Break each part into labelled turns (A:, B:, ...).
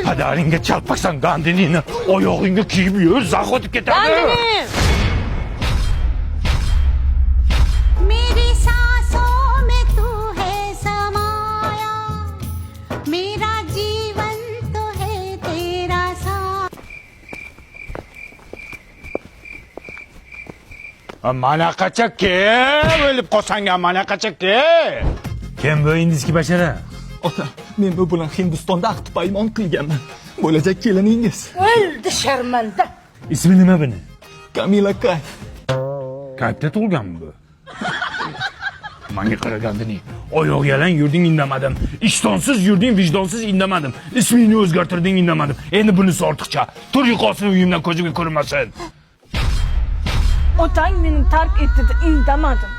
A: Padaringga chalpaksan Gandinini oyog'ingga kiyib yur, zax o'tib ketadi.
B: Gandini!
C: मेरी सांसों में तू है समाया मेरा जीवन तो है तेरा साथ
A: Manaqacha kim? O'lib qolsanga manaqacha kim? Kim bu indski bashara?
D: Ota, men bu bilan Hindistonda ahd paymon qilganman. Bo'lajak keliningiz.
B: O'ldi sharmanda.
A: Ismi nima buni?
D: Kamila Kayf.
A: Kayfda tug'ilganmi bu? Manga qaragandini. Oyoq yalang yurding indamadim. Ishtonsiz yurding, vijdonsiz indamadim. Ismingni o'zgartirding indamadim. Endi bunisi ortiqcha. Tur yo'qolsin uyimdan ko'zimga ko'rinmasin.
B: Otang meni tark etdi de indamadim.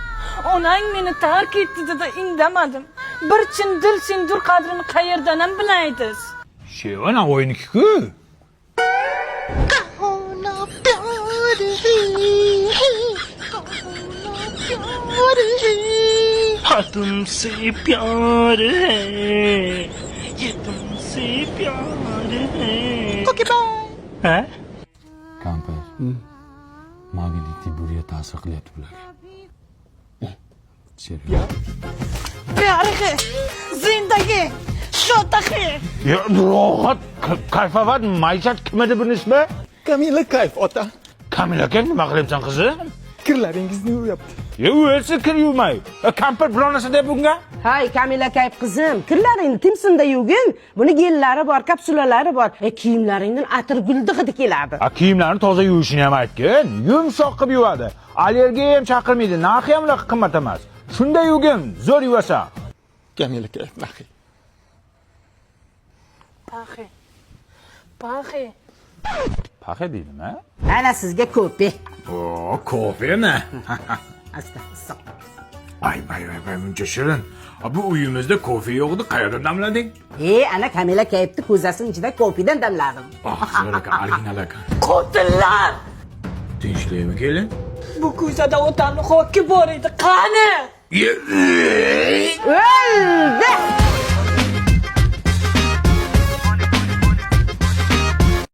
B: Onang meni tark etdi de indamadim. Bir chin dil sendur qadrini qayerdan ham bilaysiz?
A: Shevana o'yiniki-ku.
E: हाँ तुमसे प्यार है ये तुमसे प्यार है okay bye हैं
A: Kampir. Magnetik buraya ta'sir qilyapti bularga.
B: Pyar hai, zindagi, shota hai.
A: Ya rohat, kayfovat, maishat kim edi buning ismi?
D: Kamila Kayf, ota.
A: Kamila kim nima qilyapsan qizim?
D: Kirlaringizni yuvyapti.
A: Ya o'lsa kir yuvmay. Kampir bironasi deb bunga?
F: Hay Kamila Kayf qizim, kirlaringni timsinda yuvgin. Buni gellari bor, kapsulalari bor. Kiyimlaringdan atir guldi hidi keladi.
A: Kiyimlarni toza yuvishini ham aytgin. Yumshoq qilib yuvadi. Allergiya ham chaqirmaydi. Narxi ham qimmat emas. Shunday yuvgin, zo'r yuvasan.
D: Kamila Kayf nahi.
B: Paxe. Paxe.
A: Paxa deydimi?
F: Ana sizga ko'pi.
A: O, kofemi?
F: Asta, issiq.
A: Ay, buncha shirin. Bu uyimizda kofe yo'q edi, qayerdan damlading?
F: Ana Kamila Kayfni ko'zasining ichida ko'pidan damladim.
A: Zo'r ekan, original ekan.
B: Qotillar!
A: Tinchlikmi kelin?
B: Bu ko'zada otamni hoki bor edi. Qani?
F: O'ldi!